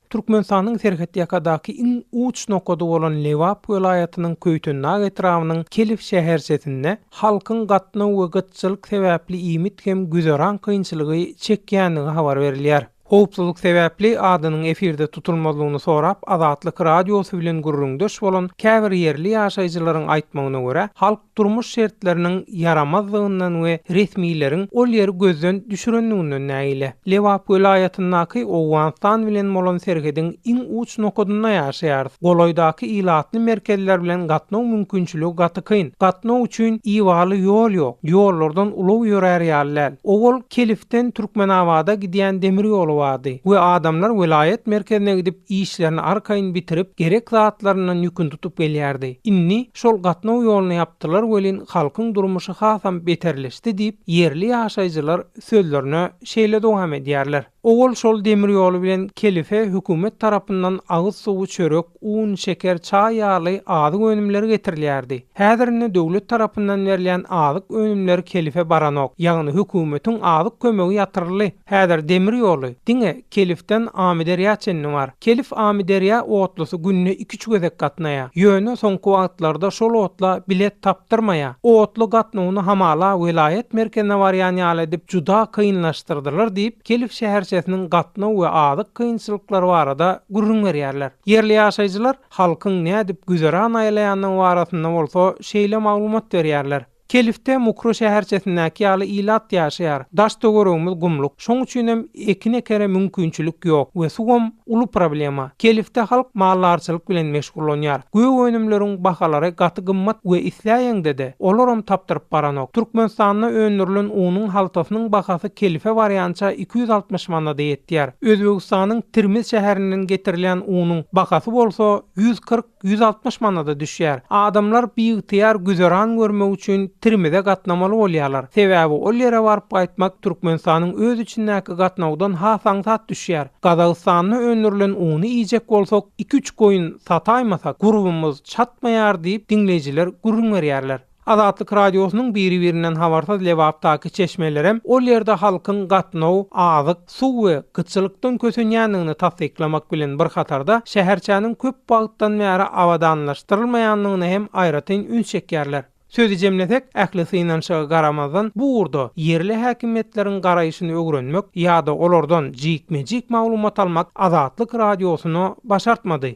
Türkmenistanyň Serhat ýakadaky iň uç nokada bolan Lewap welaýatynyň Köýtünnaň etrawynyň Kelif şäherçesinde halkyň gatnaw we gytçylyk sebäpli iýmit hem güzeran kynçylygy çekýänligi habar berilýär. Howpsuzlyk sebäpli adynyň efirde tutulmalygyny sorap Azatlyk radiosu bilen gurrundaş bolan käbir yerli ýaşaýjylaryň aýtmagyna görä, halk durmuş şertleriniň yaramazlygyndan we resmiýlerin ol ýeri gözden düşürenliginden näýile. Lewap welaýatyndaky Owganistan bilen bolan serhediň iň uç nokadyna ýaşaýar. Goloýdaky ilatly merkezler bilen gatnaw mümkinçiligi gaty kyn. Gatnaw üçin iwaly ýol ýok. Ýollardan ulag ýörer ýalylar. Owol Kelifden Türkmenabada gidýän demir ýoly we adamlar welayet merkezine gidip işlerini arkaýyn bitirip gerek zatlarynyň ýükün tutup gelýärdi. Inni şol gatnaw ýoluny yapdylar welin halkyň durmuşy hasam beterleşdi diýip yerli ýaşaýjylar sözlerine şeýle dowam edýärler. Owol şol demir ýolu bilen Kelife hökümet tarapyndan agyz suwy, çörek, un, şeker, çaý ýaly azyk önümleri getirilýärdi. Häzirne döwlet tarapyndan berilýän azyk önümleri Kelife baranok, ýagny hökümetiň azyk kömegi ýatyrly. Häzir demir ýoly diňe Kelifden Amideriýa çenni bar. Kelif Amideriýa otlusy günne 2 gözek gatnaýa. Ýöne soňky wagtlarda şol otla bilet tapdyrmaýa. Otlu gatnawyny hamala welayet merkezine barýan ýaly edip juda kynlaşdyrdylar diýip Kelif şäherçesiniň gatnaw we azyk kynçylyklary barada gurrun berýärler. Yerli ýaşaýjylar halkyň nädip güzeran aýlaýanyň barasynda bolsa şeýle maglumat berýärler. Kelifde Mukru şäherçesindäki ýaly ilat ýaşaýar. Daşda görüňiz gumluk. Şoň üçin hem ekine kere mümkinçilik ýok we sugam uly problema. Kelifde halk mallarçylyk bilen meşgullanýar. Göýe önümleriň bahalary gaty gymmat we isläýäňde de olaram tapdyryp baranok. Türkmenistanyň öňürlen unyň haltasynyň bahasy Kelife barýança 260 manada ýetýär. Özbegistanyň Tirmiz şäherinden getirilýän unyň bahasy bolsa 140-160 manada düşýär. Adamlar biýytyar güzeran görmek üçin Tirmize gatnamaly bolýarlar. Sebäbi ol ýere baryp gaýtmak Türkmenistanyň öz içindäki gatnawdan hasaň sat düşýär. Gazagystanyň öňürlen uny iýjek bolsak 2-3 goýun sataýmasak gurbumyz çatmaýar diýip dinleýijiler gurrun berýärler. Azatlyk radiosynyň biri-birinden habarsaz Lewapdaky çeşmelerem ol ýerde halkyň gatnaw, azyk, suw we gytçylykdan kösenýänligini tasdiklamak bilen bir hatarda şäherçäniň köp bagtdan bäri awadanlaşdyrylmaýanlygyny hem aýratyn ün çekýärler. Sözü jemletek, ählisi inançyga garamazdan bu urda yerli häkimetleriň garaýyşyny öwrenmek ýa-da olardan jikme-jik maglumat almak Azatlyk radiosyny başartmady.